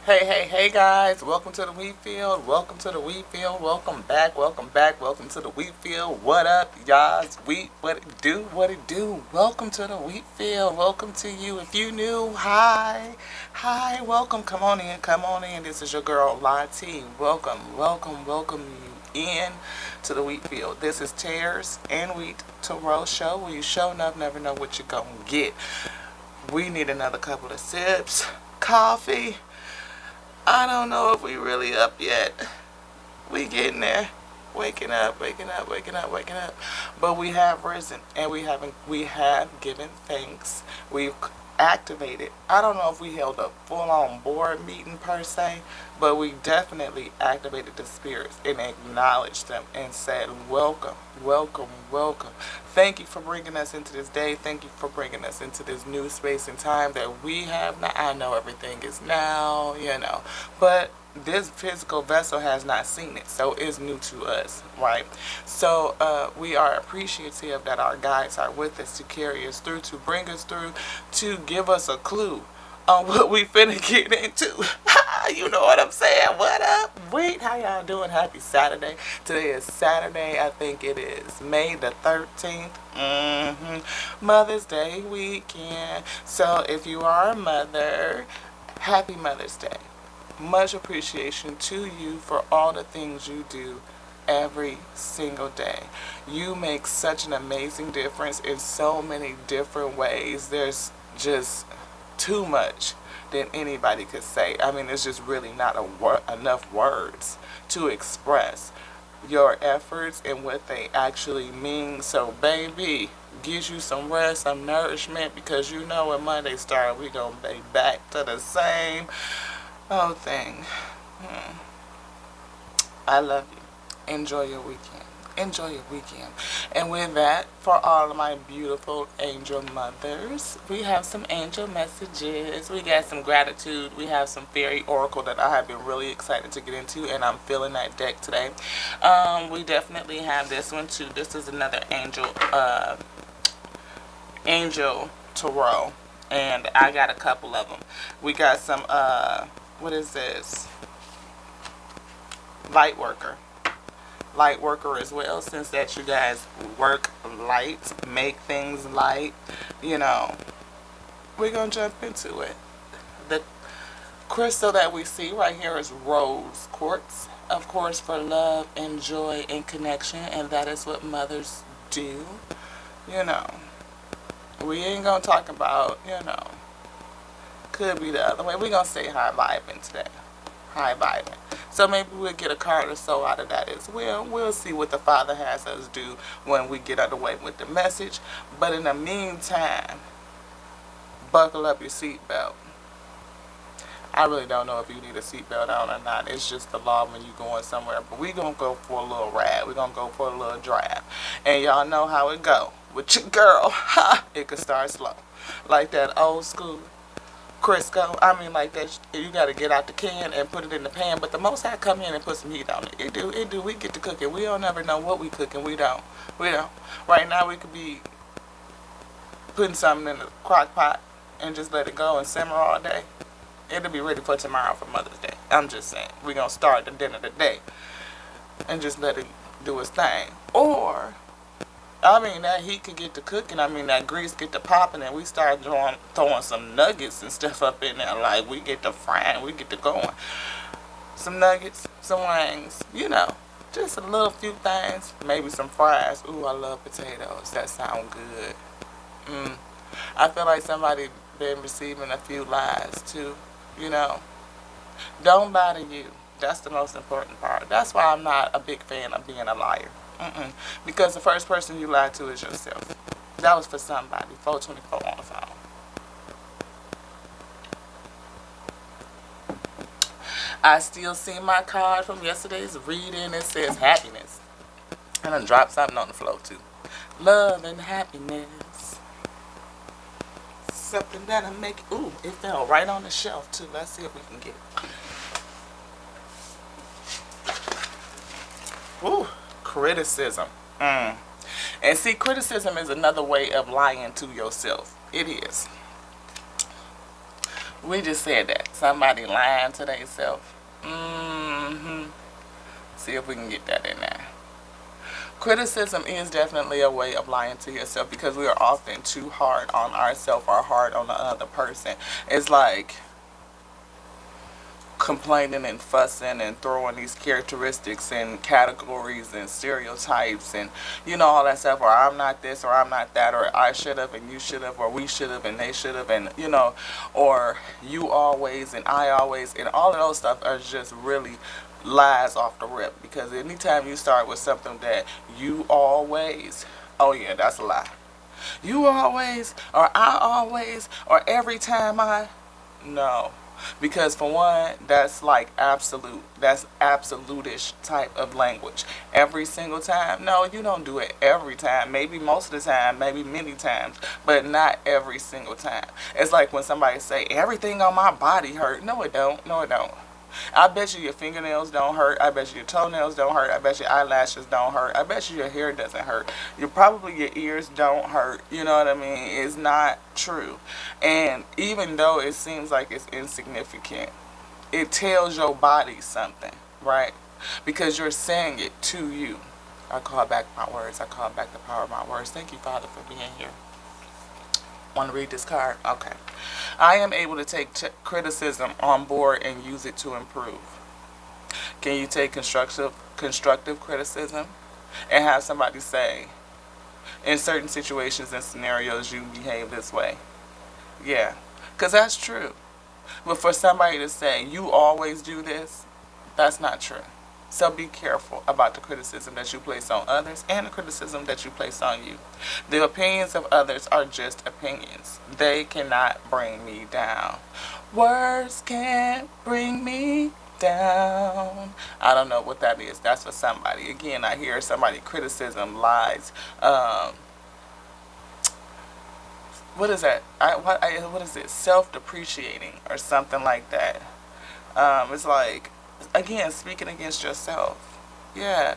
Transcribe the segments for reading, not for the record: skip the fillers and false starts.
Hey guys, welcome to the wheat field, welcome to the wheat field, welcome back, welcome to the wheat field. What up, y'all? Wheat, what it do? Welcome to the wheat field, welcome to you. If you new, hi, welcome, come on in. This is your girl, Lottie. Welcome you in to the wheat field. This is Tears and Wheat to Roll Show, where you show enough, never know what you're gonna get. We need another couple of sips, coffee. I don't know if we really up yet. We getting there. Waking up. But we have risen and we have given thanks. We've activated. I don't know if we held a full-on board meeting per se, but we definitely activated the spirits and acknowledged them and said, welcome. Thank you for bringing us into this day. Thank you for bringing us into this new space and time that we have now. I know everything is now, but this physical vessel has not seen it, so it's new to us, right? So we are appreciative that our guides are with us to carry us through, to bring us through, to give us a clue on what we finna get into. You know what I'm saying? What up? Wait, how y'all doing? Happy Saturday. Today is Saturday. I think it is May the 13th. Mother's Day weekend. So if you are a mother, happy Mother's Day. Much appreciation to you for all the things you do every single day. You make such an amazing difference in so many different ways. There's just too much than anybody could say. I mean, it's just really not enough words to express your efforts and what they actually mean. So, baby, gives you some rest, some nourishment, because you know when Monday starts, we gonna be back to the same old thing. I love you. Enjoy your weekend. And with that, for all of my beautiful angel mothers, we have some angel messages. We got some gratitude. We have some fairy oracle that I have been really excited to get into, and I'm feeling that deck today. We definitely have this one too. This is another angel tarot, and I got a couple of them. We got some what is this? Light worker as well, since that you guys work light, make things light, we're gonna jump into it. The crystal that we see right here is rose quartz, of course, for love and joy and connection, and that is what mothers do. We ain't gonna talk about, could be the other way. We're gonna stay high vibing today. So maybe we'll get a card or so out of that as well. We'll see what the Father has us do when we get underway with the message. But in the meantime, buckle up your seatbelt. I really don't know if you need a seatbelt on or not. It's just the law when you're going somewhere. But we're going to go for a little ride. We're going to go for a little drive. And y'all know how it go with your girl. It could start slow. Like that old school Crisco. I mean, like that, you got to get out the can and put it in the pan. But the Most High come in and put some heat on it. It do. We get to cooking. We don't ever know what we cooking. We don't. Right now, we could be putting something in the crock pot and just let it go and simmer all day. It'll be ready for tomorrow for Mother's Day. I'm just saying. We're going to start the dinner today and just let it do its thing. Or, that heat could get to cooking. That grease get to popping, and we start throwing some nuggets and stuff up in there. Like, we get to frying, we get to going. Some nuggets, some wings, just a little few things. Maybe some fries. Ooh, I love potatoes. That sound good. I feel like somebody been receiving a few lies, too. Don't lie to you. That's the most important part. That's why I'm not a big fan of being a liar. Because the first person you lie to is yourself. That was for somebody. 424 on the phone. I still see my card from yesterday's reading. It says happiness. And I dropped something on the floor too. Love and happiness. Something that'll make it. Ooh, it fell right on the shelf too. Let's see if we can get it. Ooh. Criticism. And see, criticism is another way of lying to yourself. It is. We just said that. Somebody lying to themselves. Mm-hmm. See if we can get that in there. Criticism is definitely a way of lying to yourself because we are often too hard on ourselves or hard on the other person. It's like complaining and fussing and throwing these characteristics and categories and stereotypes and all that stuff, or I'm not this or I'm not that, or I should have and you should have, or we should have and they should have, and or you always and I always, and all of those stuff are just really lies off the rip, because anytime you start with something that you always, oh yeah, that's a lie. You always, or I always, or every time I, no. Because for one, that's like absolute. That's absolutish type of language. Every single time. No, you don't do it every time. Maybe most of the time, maybe many times, but not every single time. It's like when somebody say, everything on my body hurt. No, it don't. No, it don't. I bet you your fingernails don't hurt. I bet you your toenails don't hurt. I bet your eyelashes don't hurt. I bet you your hair doesn't hurt. Probably your ears don't hurt. You know what I mean? It's not true. And even though it seems like it's insignificant, it tells your body something, right? Because you're saying it to you. I call back my words. I call back the power of my words. Thank you, Father, for being here. Want to read this card? Okay. I am able to take criticism on board and use it to improve. Can you take constructive criticism and have somebody say, in certain situations and scenarios, you behave this way? Yeah, because that's true. But for somebody to say, you always do this, that's not true. So be careful about the criticism that you place on others and the criticism that you place on you. The opinions of others are just opinions. They cannot bring me down. Words can't bring me down. I don't know what that is. That's for somebody. Again, I hear somebody criticism, lies. What is that? What is it? Self-depreciating or something like that. It's like, again, speaking against yourself. Yeah.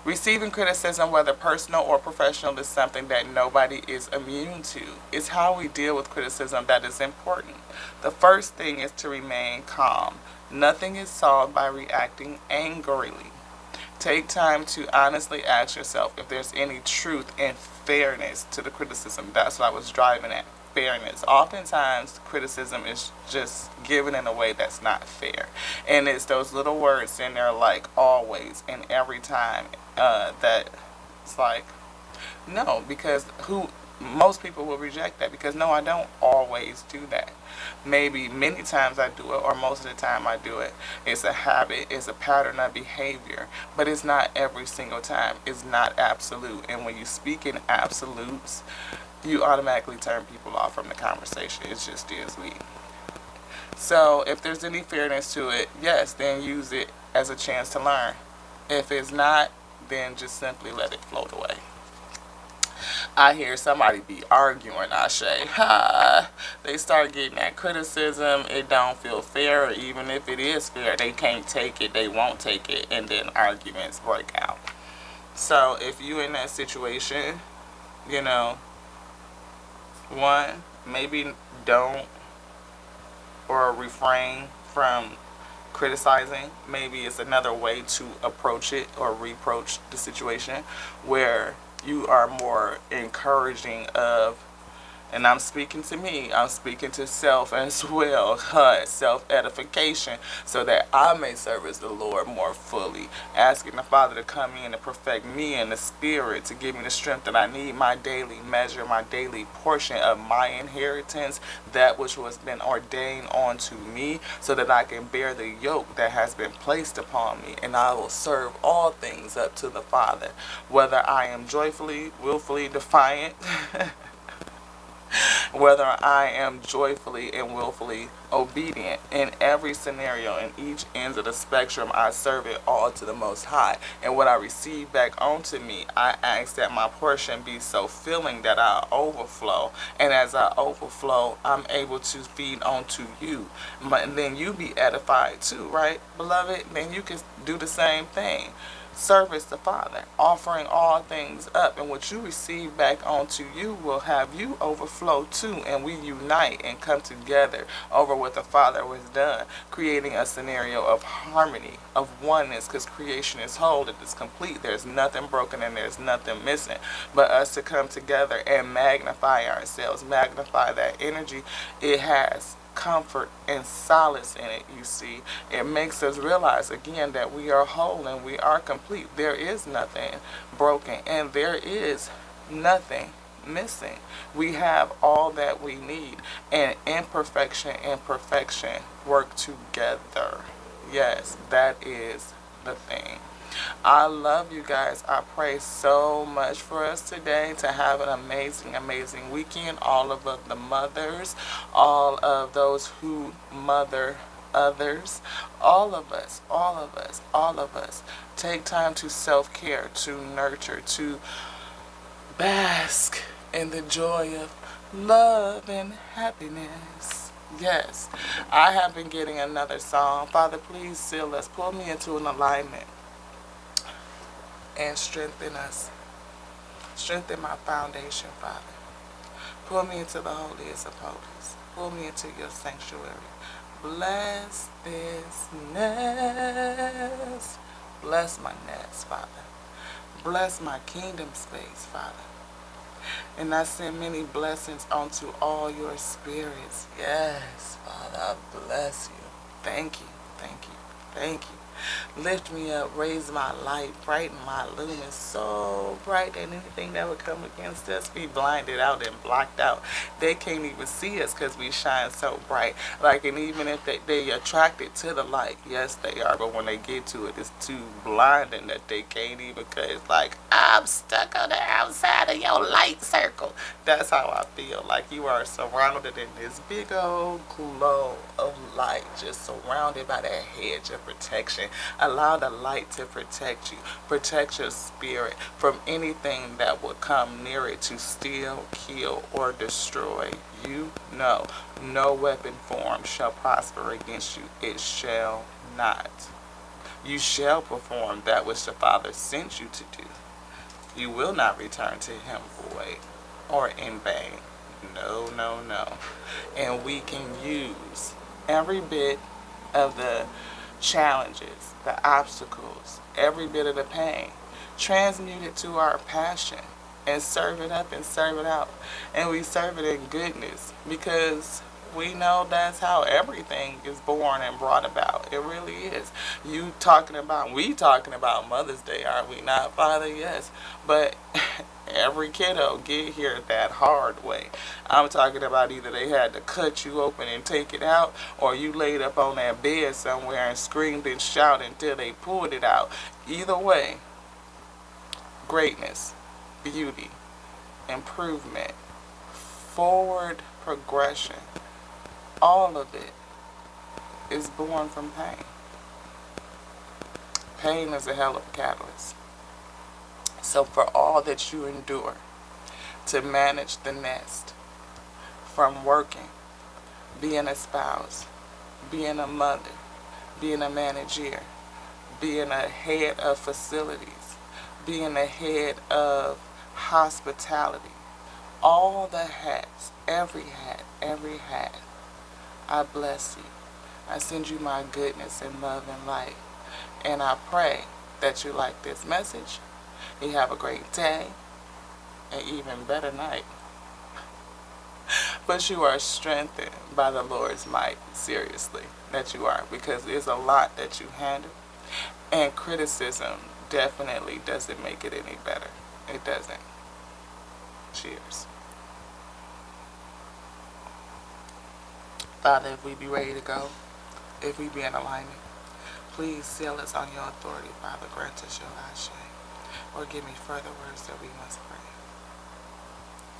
Receiving criticism, whether personal or professional, is something that nobody is immune to. It's how we deal with criticism that is important. The first thing is to remain calm. Nothing is solved by reacting angrily. Take time to honestly ask yourself if there's any truth and fairness to the criticism. That's what I was driving at. Fairness. Oftentimes, criticism is just given in a way that's not fair. And it's those little words in there like always and every time that it's like, no, because most people will reject that because no, I don't always do that. Maybe many times I do it, or most of the time I do it. It's a habit, it's a pattern of behavior, but it's not every single time. It's not absolute. And when you speak in absolutes, you automatically turn people off from the conversation. It just is me. So if there's any fairness to it, yes, then use it as a chance to learn. If it's not, then just simply let it float away. I hear somebody be arguing, Ashe. They start getting that criticism. It don't feel fair, or even if it is fair, they can't take it, they won't take it, and then arguments break out. So if you in that situation, one, maybe don't or refrain from criticizing. Maybe it's another way to approach it or reproach the situation where you are more encouraging of, and I'm speaking to me, I'm speaking to self as well, self-edification, so that I may service the Lord more fully, asking the Father to come in and perfect me in the Spirit, to give me the strength that I need, my daily measure, my daily portion of my inheritance, that which was been ordained unto me, so that I can bear the yoke that has been placed upon me, and I will serve all things up to the Father, whether I am joyfully, willfully defiant, whether I am joyfully and willfully obedient. In every scenario, in each end of the spectrum, I serve it all to the Most High. And what I receive back onto me, I ask that my portion be so filling that I overflow. And as I overflow, I'm able to feed onto you. And then you be edified too, right, beloved? Then you can do the same thing. service the Father, offering all things up, and what you receive back onto you will have you overflow too, and we unite and come together over what the Father has done, creating a scenario of harmony, of oneness, because creation is whole, it is complete, there's nothing broken and there's nothing missing, but us to come together and magnify ourselves, magnify that energy it has comfort and solace in it. You see, it makes us realize again that we are whole and we are complete. There is nothing broken and there is nothing missing. We have all that we need, and imperfection and perfection work together. Yes, that is the thing. I love you guys. I pray so much for us today to have an amazing, amazing weekend. All of the mothers, all of those who mother others, all of us, all of us, all of us. Take time to self-care, to nurture, to bask in the joy of love and happiness. Yes, I have been getting another song. Father, please seal us. Pull me into an alignment and strengthen us. Strengthen my foundation, Father. Pull me into the holiest of holies. Pull me into your sanctuary. Bless this nest. Bless my nest, Father. Bless my kingdom space, Father. And I send many blessings onto all your spirits. Yes, Father, I bless you. Thank you, thank you, thank you. Lift me up, raise my light, brighten my lumen so bright that anything that would come against us be blinded out and blocked out. They can't even see us because we shine so bright. Like, and even if they attracted to the light, yes they are, but when they get to it, it's too blinding that they can't even, because like, I'm stuck on the outside of your light circle. That's how I feel. Like you are surrounded in this big old glow of light, just surrounded by that hedge of protection. Allow the light to protect you. Protect your spirit from anything that will come near it to steal, kill, or destroy you. No weapon formed shall prosper against you. It shall not. You shall perform that which the Father sent you to do. You will not return to him void or in vain. No, no, no. And we can use every bit of the challenges, the obstacles, every bit of the pain, transmute it to our passion and serve it up and serve it out. And we serve it in goodness, because we know that's how everything is born and brought about. It really is. We talking about Mother's Day, are we not, Father? Yes. But every kiddo get here that hard way. I'm talking about either they had to cut you open and take it out, or you laid up on that bed somewhere and screamed and shouted until they pulled it out. Either way, greatness, beauty, improvement, forward progression, all of it is born from pain. Pain is a hell of a catalyst. So for all that you endure to manage the nest, from working, being a spouse, being a mother, being a manager, being a head of facilities, being a head of hospitality, all the hats, every hat, I bless you. I send you my goodness and love and light. And I pray that you like this message. You have a great day, an even better night. But you are strengthened by the Lord's might, seriously, that you are, because there's a lot that you handle. And criticism definitely doesn't make it any better. It doesn't. Cheers. Father, if we be ready to go, if we be in alignment, please seal us on your authority, Father. Grant us your ashe. Or give me further words that we must pray.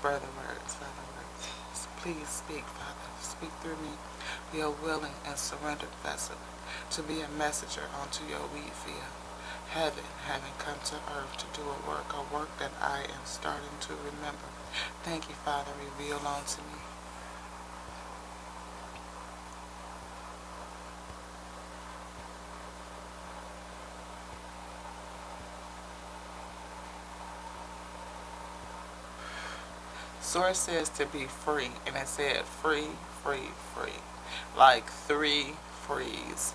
Further words, further words. So please speak, Father. Speak through me. Be a willing and surrendered vessel to be a messenger unto your wheat field. Heaven having come to earth to do a work that I am starting to remember. Thank you, Father. Reveal unto me. Source says to be free, and it said free, free, free. Like 3 frees.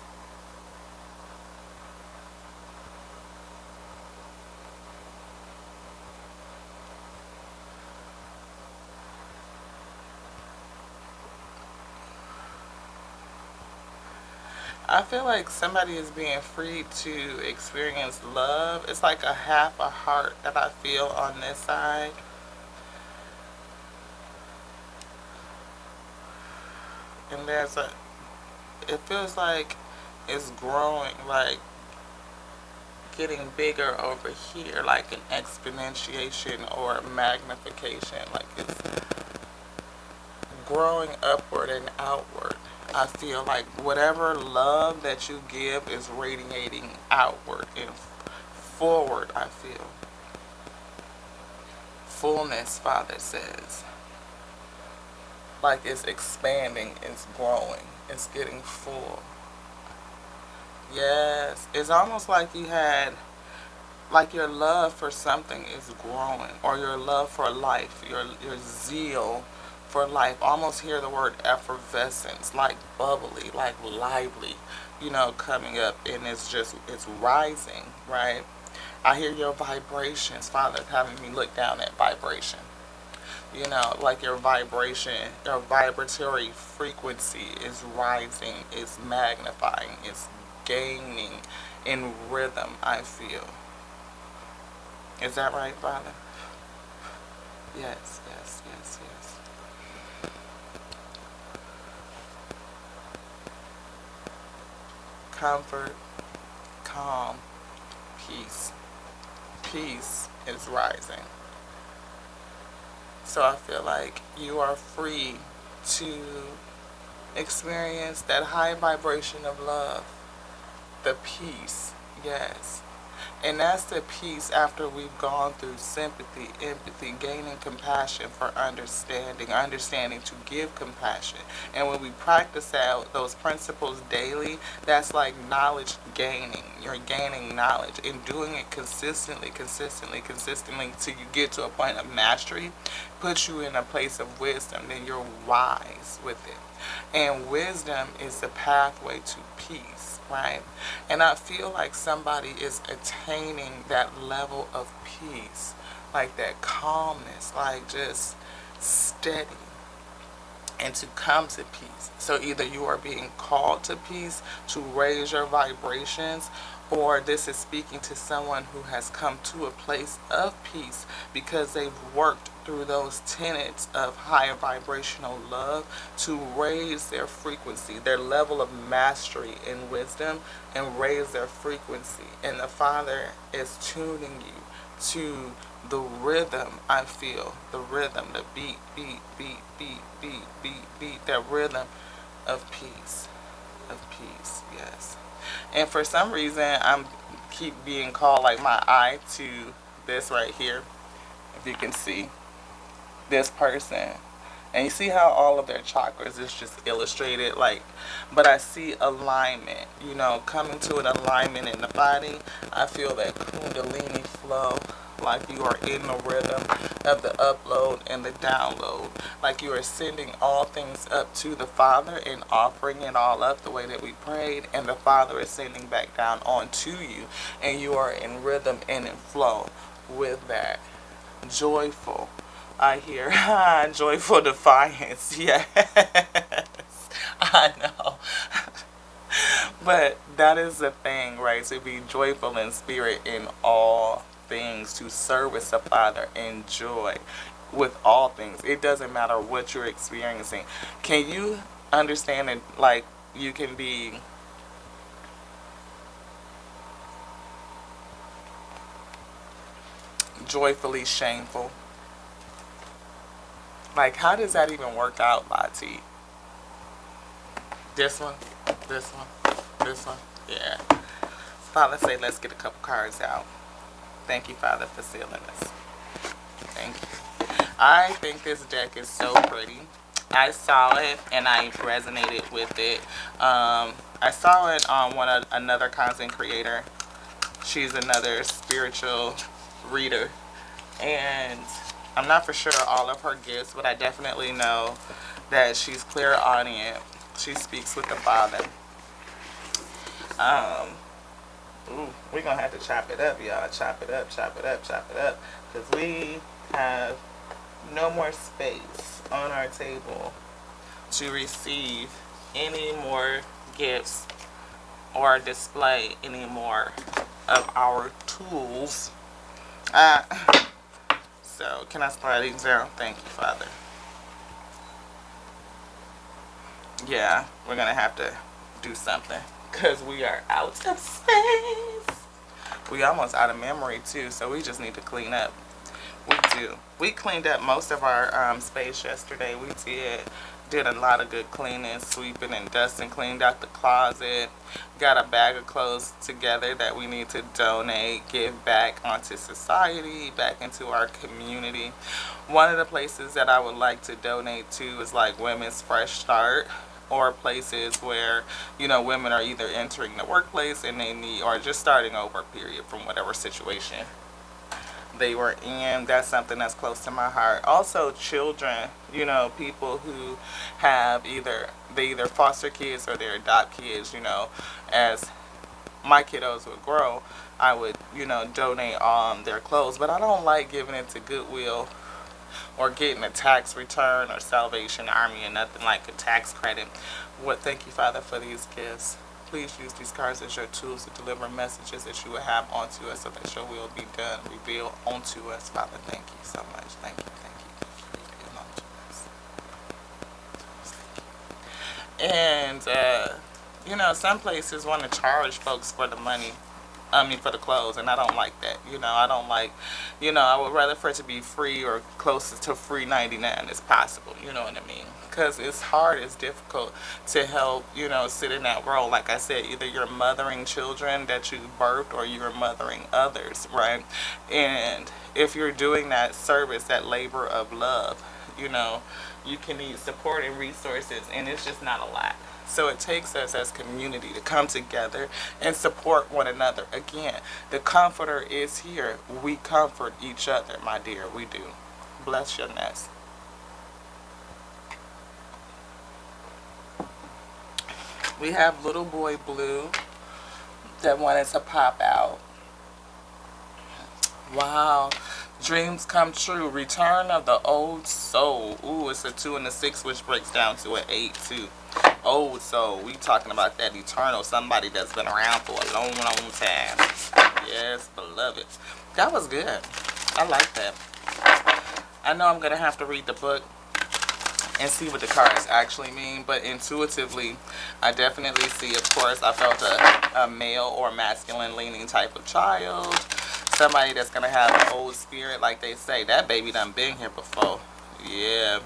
I feel like somebody is being free to experience love. It's like a half a heart that I feel on this side. And it feels like it's growing, like getting bigger over here, like an exponentiation or magnification, like it's growing upward and outward. I feel like whatever love that you give is radiating outward and forward, I feel. Fullness, Father says. Like it's expanding, it's growing, it's getting full. Yes, it's almost like you had, like your love for something is growing, or your love for life, your zeal for life. Almost hear the word effervescence, like bubbly, like lively, coming up, and it's rising, right? I hear your vibrations, Father, having me look down at vibration. Like your vibration, your vibratory frequency is rising, is magnifying, is gaining in rhythm, I feel. Is that right, Father? Yes, yes, yes, yes. Comfort, calm, peace. Peace is rising. So I feel like you are free to experience that high vibration of love. The peace, yes. And that's the peace after we've gone through sympathy, empathy, gaining compassion for understanding to give compassion. And when we practice out those principles daily, that's like knowledge gaining. You're gaining knowledge and doing it consistently till you get to a point of mastery, puts you in a place of wisdom, then you're wise with it. And wisdom is the pathway to peace, right? And I feel like somebody is attaining that level of peace, like that calmness, like just steady, and to come to peace. So either you are being called to peace to raise your vibrations, or this is speaking to someone who has come to a place of peace because they've worked through those tenets of higher vibrational love to raise their frequency, their level of mastery and wisdom, and raise their frequency. And the Father is tuning you to the rhythm, I feel, the rhythm, the beat, beat, beat, beat, beat, beat, beat, that rhythm of peace, yes. And for some reason, I'm keep being called, like my eye, to this right here, if you can see, this person. And you see how all of their chakras is just illustrated, like, but I see alignment, coming to an alignment in the body. I feel that Kundalini flow, like you are in the rhythm of the upload and the download, like you are sending all things up to the Father and offering it all up the way that we prayed, and the Father is sending back down onto you, and you are in rhythm and in flow with that. Joyful, I hear. Joyful defiance, yes. I know. But that is the thing, right? To be joyful in spirit in all things, to service the Father in joy with all things. It doesn't matter what you're experiencing. Can you understand it? Like, you can be joyfully shameful. Like, how does that even work out, Lati? This one, this one, this one, yeah. Father, say, let's get a couple cards out. Thank you, Father, for sealing this. Thank you. I think this deck is so pretty. I saw it and I resonated with it. I saw it on another content creator. She's another spiritual reader, and I'm not for sure all of her gifts, but I definitely know that she's clairaudient. She speaks with the Father. Um, Ooh, we're going to have to chop it up, y'all. Chop it up, chop it up, chop it up. Because we have no more space on our table to receive any more gifts or display any more of our tools. So, can I slide these down? Thank you, Father. Yeah, we're going to have to do something. Because we are out of space. We almost out of memory, too. So, we just need to clean up. We do. We cleaned up most of our space yesterday. We did a lot of good cleaning, sweeping and dusting, cleaned out the closet, got a bag of clothes together that we need to donate, give back onto society, back into our community. One of the places that I would like to donate to is like Women's Fresh Start, or places where, you know, women are either entering the workplace and they need, or just starting over, period, from whatever situation they were in. That's something that's close to my heart. Also, children, you know, people who have either foster kids or they adopt kids, you know. As my kiddos would grow, I would, you know, donate their clothes. But I don't like giving it to Goodwill or getting a tax return or Salvation Army and nothing like a tax credit. Thank you, Father, for these gifts. Please use these cards as your tools to deliver messages that you will have onto us so that your will be done, revealed onto us. Father, thank you so much. Thank you, thank you, thank you. Reveal onto us. And, you know, some places want to charge folks for the money. For the clothes, and I don't like that. You know, I don't like, you know, I would rather for it to be free or closest to free 99 as possible. You know what I mean? Because it's hard, it's difficult to help, you know, sit in that role. Like I said, either you're mothering children that you birthed or you're mothering others, right? And if you're doing that service, that labor of love, you know, you can need support and resources, and it's just not a lot. So it takes us as community to come together and support one another. Again, the Comforter is here. We comfort each other, my dear. We do. Bless your nest. We have Little Boy Blue that wanted to pop out. Wow. Dreams come true. Return of the old soul. Ooh, it's a 2 and a 6, which breaks down to an 8 too. Old soul. We talking about that eternal, somebody that's been around for a long, long time. Yes, beloved. That was good. I like that. I know I'm gonna have to read the book and see what the cards actually mean, but intuitively, I definitely see, of course, I felt a male or masculine leaning type of child. Somebody that's going to have an old spirit, like they say. That baby done been here before. Yeah.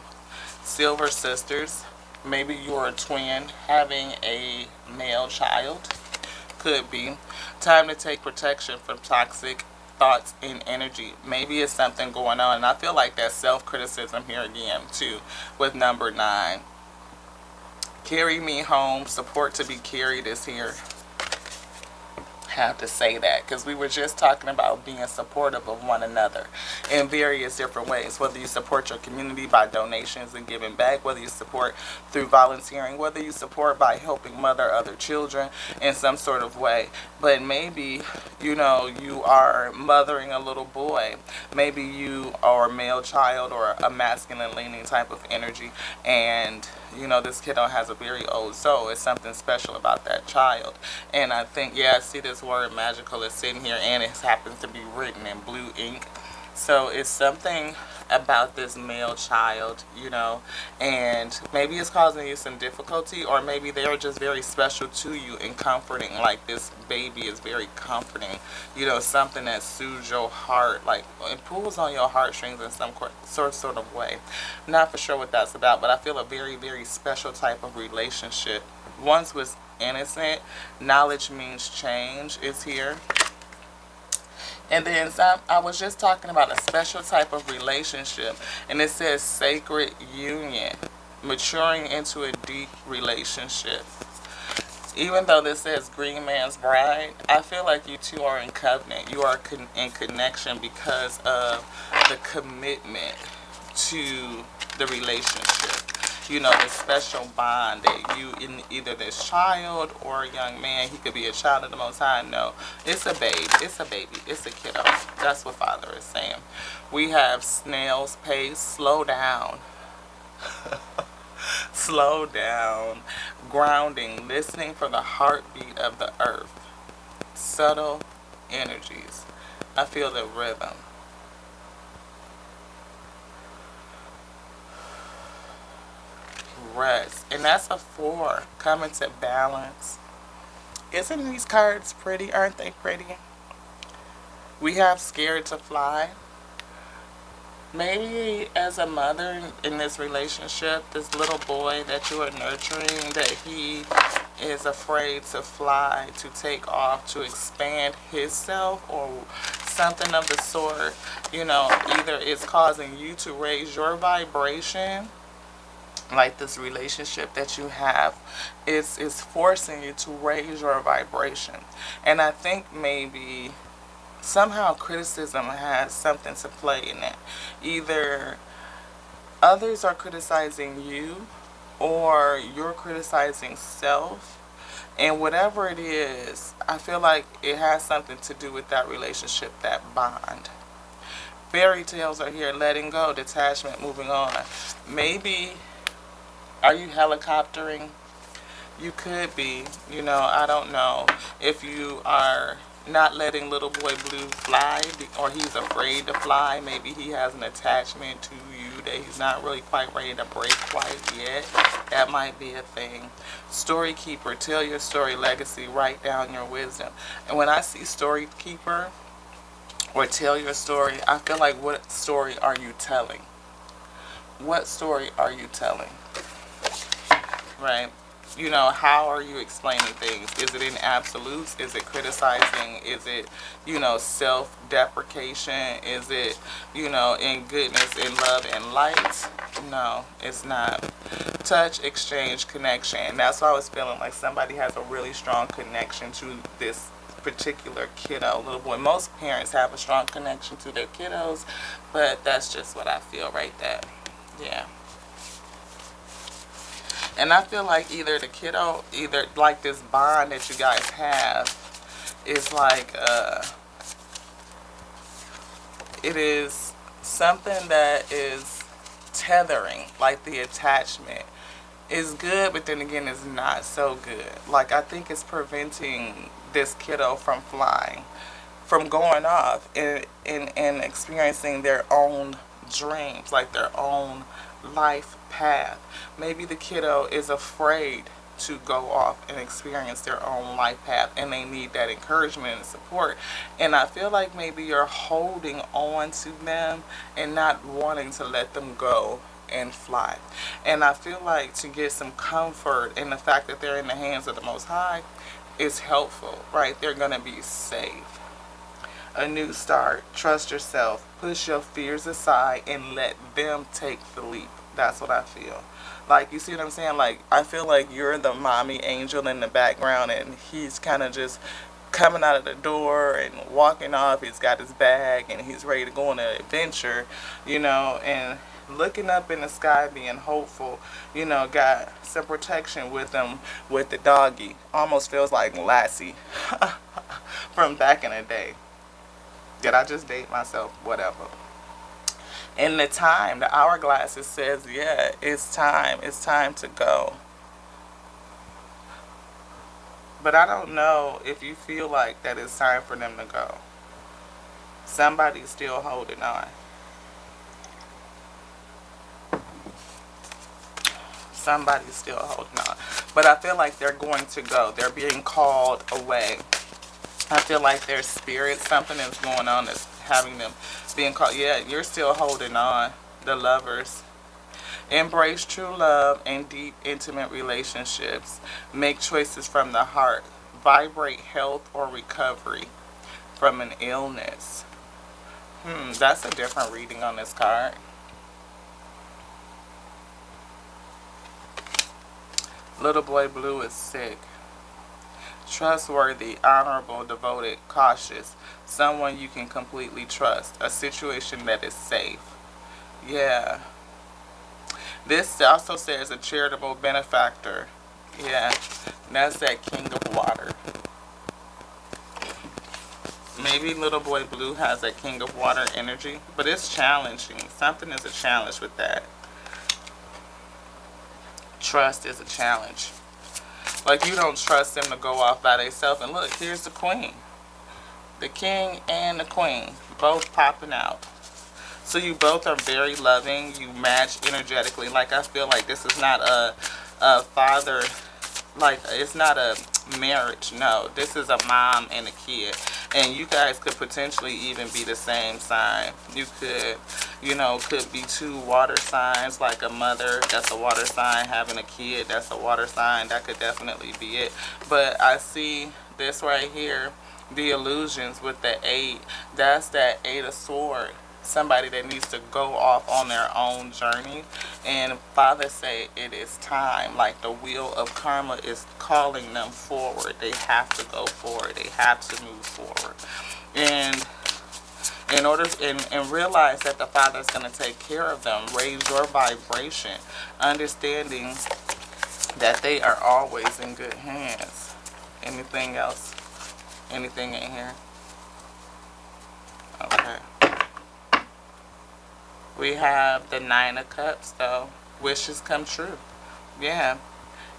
Silver sisters. Maybe you're a twin having a male child. Could be. Time to take protection from toxic thoughts and energy. Maybe it's something going on. And I feel like that's self-criticism here again, too, with number 9. Carry me home. Support to be carried is here. Have to say that because we were just talking about being supportive of one another in various different ways, whether you support your community by donations and giving back, whether you support through volunteering, whether you support by helping mother other children in some sort of way. But maybe, you know, you are mothering a little boy, maybe you are a male child or a masculine leaning type of energy, and you know, this kiddo has a very old soul. It's something special about that child. And I think, yeah, I see this word magical is sitting here, and it happens to be written in blue ink. So it's something about this male child, you know, and maybe it's causing you some difficulty, or maybe they're just very special to you and comforting. Like this baby is very comforting, you know, something that soothes your heart, like it pulls on your heartstrings in some sort of way. Not for sure what that's about, but I feel a very, very special type of relationship. Once was innocent. Knowledge means change is here. And then I was just talking about a special type of relationship, and it says sacred union, maturing into a deep relationship. Even though this says Green Man's Bride, I feel like you two are in covenant. You are in connection because of the commitment to the relationship. You know, the special bond that you, in either this child or a young man, he could be a child of the Most High. No, it's a babe. It's a baby. It's a kiddo. That's what Father is saying. We have snail's pace. Slow down. Slow down. Grounding. Listening for the heartbeat of the earth. Subtle energies. I feel the rhythm. Rest. And that's a 4. Coming to balance. Isn't these cards pretty? Aren't they pretty? We have scared to fly. Maybe as a mother in this relationship, this little boy that you are nurturing, that he is afraid to fly, to take off, to expand himself or something of the sort. You know, either it's causing you to raise your vibration, like this relationship that you have is forcing you to raise your vibration. And I think maybe somehow criticism has something to play in it. Either others are criticizing you or you're criticizing self. And whatever it is, I feel like it has something to do with that relationship, that bond. Fairy tales are here, letting go, detachment, moving on. Maybe, are you helicoptering? You could be, you know, I don't know. If you are not letting little boy Blue fly, or he's afraid to fly, maybe he has an attachment to you that he's not really quite ready to break quite yet. That might be a thing. Story keeper, tell your story, legacy, write down your wisdom. And when I see story keeper or tell your story, I feel like, what story are you telling? What story are you telling? Right? You know, how are you explaining things? Is it in absolutes? Is it criticizing? Is it, you know, self-deprecation? Is it, you know, in goodness, in love, and light? No, it's not. Touch, exchange, connection. And that's why I was feeling like somebody has a really strong connection to this particular kiddo, little boy. Most parents have a strong connection to their kiddos, but that's just what I feel right there. Yeah. And I feel like either the kiddo, either like this bond that you guys have is like, it is something that is tethering, like the attachment is good, but then again it's not so good. Like, I think it's preventing this kiddo from flying, from going off and experiencing their own dreams, like their own life path. Maybe the kiddo is afraid to go off and experience their own life path, and they need that encouragement and support. And I feel like maybe you're holding on to them and not wanting to let them go and fly. And I feel like to get some comfort in the fact that they're in the hands of the Most High is helpful, right? They're going to be safe. A new start. Trust yourself. Push your fears aside and let them take the leap. That's what I feel. Like, you see what I'm saying? Like, I feel like you're the mommy angel in the background, and he's kind of just coming out of the door and walking off. He's got his bag, and he's ready to go on an adventure, you know, and looking up in the sky, being hopeful, you know, got some protection with him, with the doggy. Almost feels like Lassie from back in the day. Did I just date myself? Whatever. And the time, the hourglass, it says, yeah, it's time to go. But I don't know if you feel like that it's time for them to go. Somebody's still holding on. Somebody's still holding on. But I feel like they're going to go. They're being called away. I feel like their spirit, something is going on that's having them being called. Yeah, you're still holding on. The lovers. Embrace true love and deep, intimate relationships. Make choices from the heart. Vibrate health or recovery from an illness. That's a different reading on this card. Little boy Blue is sick. Trustworthy, honorable, devoted, cautious. Someone you can completely trust. A situation that is safe. Yeah. This also says a charitable benefactor. Yeah. And that's that King of Water. Maybe Little Boy Blue has that King of Water energy, but it's challenging. Something is a challenge with that. Trust is a challenge. Like, you don't trust them to go off by themselves. And look, here's the Queen. The King and the Queen both popping out. So you both are very loving. You match energetically. Like, I feel like this is not a father, like, it's not a marriage. No, this is a mom and a kid. And you guys could potentially even be the same sign. You could, you know, could be two water signs, like a mother that's a water sign having a kid that's a water sign. That could definitely be it. But I see this right here, the illusions with the 8. That's that 8 of Swords. Somebody that needs to go off on their own journey. And Father say it is time. Like, the wheel of karma is calling them forward. They have to go forward. They have to move forward. And in order, and realize that the Father is going to take care of them. Raise your vibration. Understanding that they are always in good hands. Anything else? Anything in here? Okay. We have the 9 of Cups, though. Wishes come true. Yeah.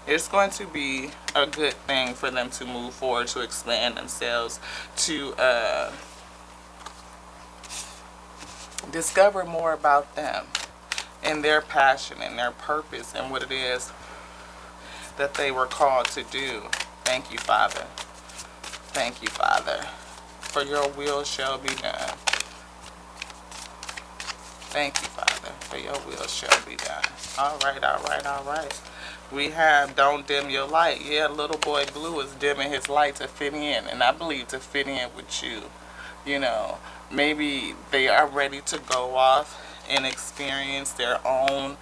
It's going to be a good thing for them to move forward, to expand themselves, to discover more about them and their passion and their purpose and what it is that they were called to do. Thank you, Father. Thank you, Father. For your will shall be done. Thank you, Father, for your will shall be done. All right, all right, all right. We have don't dim your light. Yeah, Little Boy Blue is dimming his light to fit in, and I believe to fit in with you. You know, maybe they are ready to go off and experience their own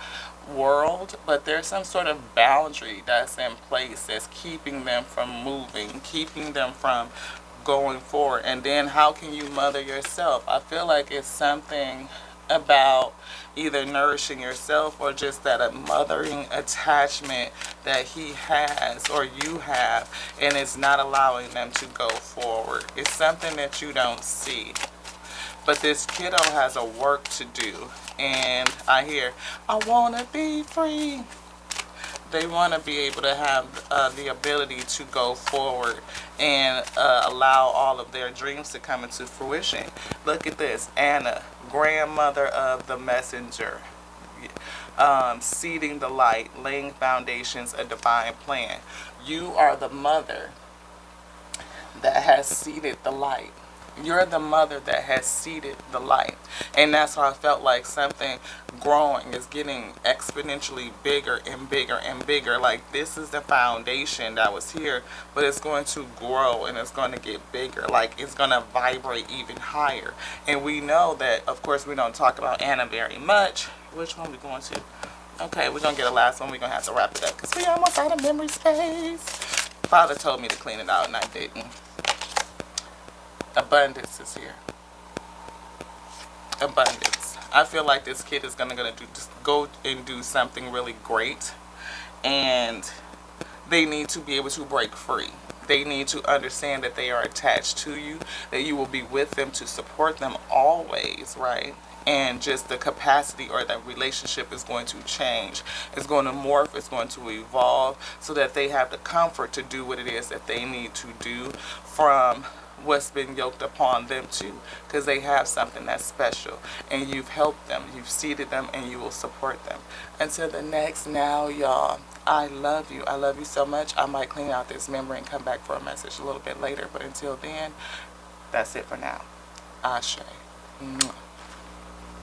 world, but there's some sort of boundary that's in place that's keeping them from moving, keeping them from going forward. And then how can you mother yourself? I feel like it's something about either nourishing yourself or just that a mothering attachment that he has or you have, and it's not allowing them to go forward. It's something that you don't see. But this kiddo has a work to do, and I hear, I want to be free. They want to be able to have the ability to go forward and allow all of their dreams to come into fruition. Look at this. Anna, grandmother of the messenger. Seeding the light, laying foundations, a divine plan. You are the mother that has seeded the light. You're the mother that has seeded the light. And that's why I felt like something growing is getting exponentially bigger and bigger and bigger. Like, this is the foundation that was here, but it's going to grow and it's going to get bigger. Like, it's going to vibrate even higher. And we know that, of course, we don't talk about Anna very much. Which one are we going to? Okay, we're going to get a last one. We're going to have to wrap it up because we almost out of memory space. Father told me to clean it out and I didn't. Abundance is here. Abundance. I feel like this kid is gonna go and do something really great, and they need to be able to break free. They need to understand that they are attached to you, that you will be with them to support them always, right? And just the capacity or the relationship is going to change. It's going to morph. It's going to evolve so that they have the comfort to do what it is that they need to do from what's been yoked upon them too, because they have something that's special and you've helped them, you've seeded them, and you will support them. Until the next now, y'all, I love you. I love you so much. I might clean out this memory and come back for a message a little bit later, but until then, that's it for now. Ashe. Mwah.